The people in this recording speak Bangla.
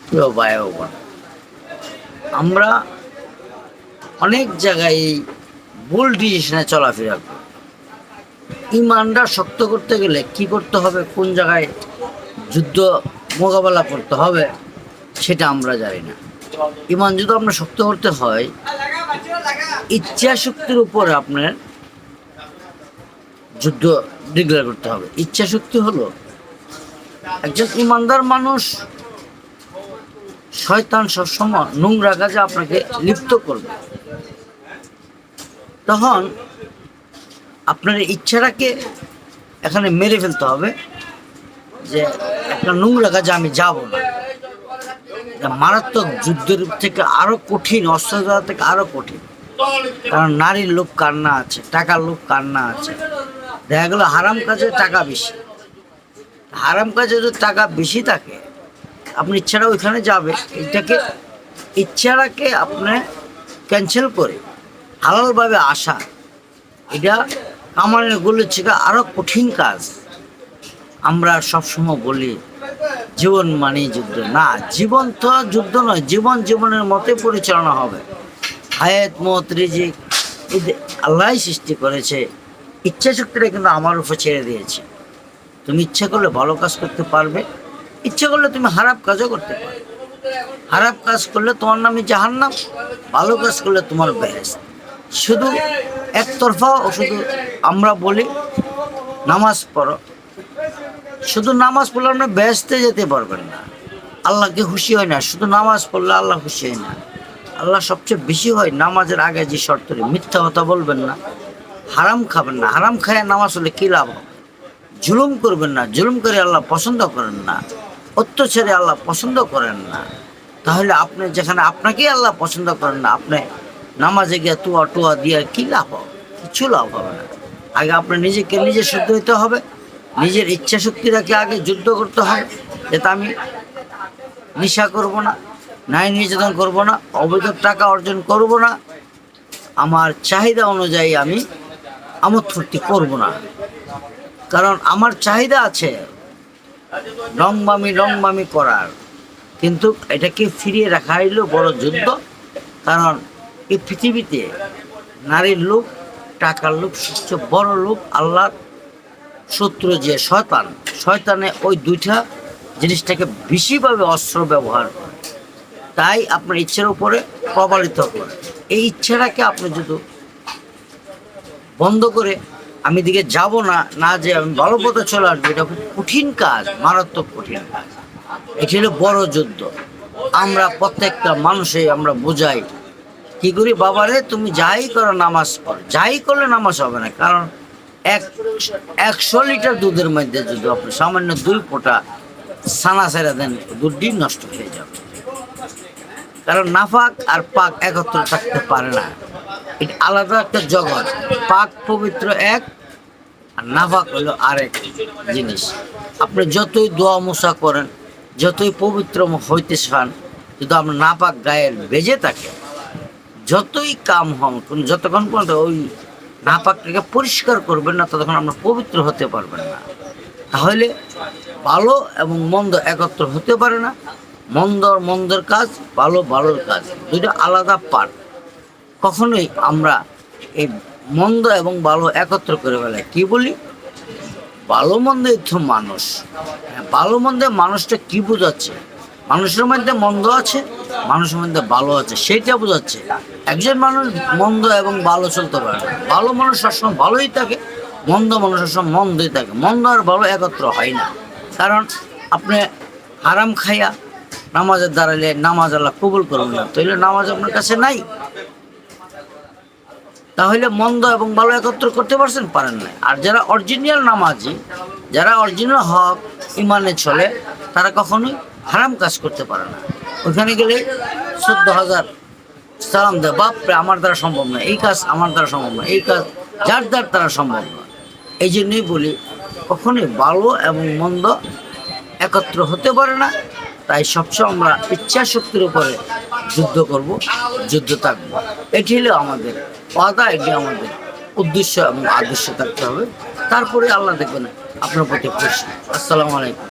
প্রিয় ভাই ও বোন, আমরা অনেক জায়গায় এই ভুল ডিসিশনে চলাফেরা করি। ইমানটা শক্ত করতে গেলে কি করতে হবে, কোন জায়গায় যুদ্ধ মোকাবেলা করতে হবে সেটা আমরা জানি না। ইমান যদি আপনার শক্ত করতে হয়, ইচ্ছা শক্তির উপরে আপনার যুদ্ধ ডিক্লেয়ার করতে হবে। ইচ্ছা শক্তি হলো, একজন ইমানদার মানুষ, শয়তান সবসময় নোংরা কাজে আপনাকে লিপ্ত করবে। তখন আপনার ইচ্ছাটাকে এখানে মেরে ফেলতে হবে যে একটা নোংরা কাজে আমি যাব না। মারাত্মক যুদ্ধের থেকে আরো কঠিন, অস্ত্র দেওয়া থেকে আরো কঠিন। কারণ নারীর লোভ কান্না আছে, টাকার লোভ কান্না আছে। দেখা গেলো হারাম কাজে টাকা বেশি। হারাম কাজে যদি টাকা বেশি থাকে, আপনার ইচ্ছাটা ওইখানে যাবে। ইচ্ছাটাকে আপনি ক্যান্সেল করে হালালভাবে আসা, এটা কামানের গোলের থেকে আরো কঠিন কাজ। আমরা সবসময় বলি জীবন মানে যুদ্ধ না। জীবন তো যুদ্ধ নয়, জীবন জীবনের মতে পরিচালনা হবে। হায়াত, মত, রিজিক আল্লাহ সৃষ্টি করেছে। ইচ্ছা শক্তিটা কিন্তু আমার উপর ছেড়ে দিয়েছে। তুমি ইচ্ছা করলে ভালো কাজ করতে পারবে, ইচ্ছা করলে তুমি খারাপ কাজও করতে পারবে। খারাপ কাজ করলে তোমার নামে জাহান্নাম, ভালো কাজ করলে তোমার বেহেশত। শুধু একতরফা ও শুধু আমরা বলি নামাজ পড়ো, শুধু নামাজ পড়লে আপনি বেহেশতে যেতে পারবেন না। আল্লাহকে খুশি হয় না শুধু নামাজ পড়লে, আল্লাহ খুশি হয় না। আল্লাহ সবচেয়ে বেশি হয় নামাজের আগে যে শর্ত, মিথ্যা কথা বলবেন না, হারাম খাবেন না। হারাম খায় নামাজ হলে কী লাভ হবে? জুলুম করবেন না, জুলুম করে আল্লাহ পছন্দ করেন না। অত্যাচারে আল্লাহ পছন্দ করেন না। তাহলে আপনি যেখানে আপনাকেই আল্লাহ পছন্দ করেন না, আপনি নামাজে গিয়ে টুয়া দিয়ে কী লাভ হবে? কিছু লাভ হবে না। আগে আপনি নিজেকে নিজে শুদ্ধ হতে হবে। নিজের ইচ্ছা শক্তিটাকে আগে যুদ্ধ করতে হবে, যাতে আমি নেশা করব না, নারী নির্যাতন করব না, অবৈধ টাকা অর্জন করব না, আমার চাহিদা অনুযায়ী আমি আমোদ ফুর্তি করব না। কারণ আমার চাহিদা আছে রংবামি করার, কিন্তু এটাকে ফিরিয়ে রাখা হইল বড় যুদ্ধ। কারণ এই পৃথিবীতে নারীর লোভ, টাকার লোভ সবচেয়ে বড় লোভ। আল্লাহর শত্রু যে শয়তানে ওই দুইটা জিনিসটাকে বেশিভাবে অস্ত্র ব্যবহার করে। তাই আপনার ইচ্ছার উপরে প্রবালিত করে। এই ইচ্ছাটাকে আপনি যদি বন্ধ করে আমি দিকে যাব না, না যে আমি ভালো পথে চলে আসবো, এটা খুব কঠিন কাজ, মারাত্মক কঠিন কাজ। এটি হলো বড় যুদ্ধ। আমরা প্রত্যেকটা মানুষে আমরা বোঝাই, কি করি, বাবারে তুমি যাই করো নামাজ পড়। যাই করলে নামাজ হবে না। কারণ 100 লিটার দুধের মধ্যে যদি আপনি সামান্য 2 ফোঁটা ছানা ছেড়ে দেন, দুধটি নষ্ট হয়ে যাবে। কারণ নাফাক আর পাক একত্র থাকতে পারে না। এটা আলাদা একটা জগৎ। পাক পবিত্র এক, আর নাফাক হলো আরেক জিনিস। আপনি যতই দোয়া মোছা করেন, যতই পবিত্র হইতে চান, যদি আপনার নাপাক গায়ের বেজে থাকে, যতই কাম হন, যতক্ষণ পর্যন্ত ওই নাপাকটাকে পরিষ্কার করবেন না, ততক্ষণ আপনার পবিত্র হতে পারবেন না। তাহলে ভালো এবং মন্দ একত্র হতে পারে না। মন্দের কাজ, ভালোর কাজ, দুটো আলাদা পার্ট। কখনোই আমরা এই মন্দ এবং ভালো একত্র করে ফেলে কি বলি, ভালো মন্দের তো মানুষ। ভালো মন্দের মানুষটা কি বোঝাচ্ছে? মানুষের মধ্যে মন্দ আছে, মানুষের মধ্যে ভালো আছে, সেইটা বোঝাচ্ছে। একজন মানুষ মন্দ এবং ভালো চলতে পারে না। ভালো মানুষ সবসময় ভালোই থাকে, মন্দ মানুষ সবসময় মন্দই থাকে। মন্দ আর ভালো একত্র হয় না। কারণ আপনি হারাম খাইয়া নামাজের দাঁড়ালে নামাজ আল্লাহ কবুল করবেন না, তাহলে নামাজ আপনার কাছে নাই। তাহলে মন্দ এবং ভালো একত্র করতে পারছেন? পারেন না। আর যারা অরিজিনাল নামাজি, যারা অরিজিনাল হক ইমানে চলে, তারা কখনোই হারাম কাজ করতে পারে না। ওখানে গেলে 14,000 সালাম দেয়, বাপরে আমার দ্বারা সম্ভব নয়, এই কাজ আমার দ্বারা সম্ভব নয়, এই কাজ যার দ্বারা সম্ভব নয়। এই জন্যই বলি কখনোই ভালো এবং মন্দ একত্র হতে পারে না। তাই সবসময় আমরা ইচ্ছা শক্তির উপরে যুদ্ধ করব, যুদ্ধ থাকবো। এটি হলো আমাদের ওয়াদা, এটি আমাদের উদ্দেশ্য এবং আদর্শ থাকতে হবে। তারপরে আল্লাহ দেখবেন আপনার প্রতি খুশি। আসসালামু আলাইকুম।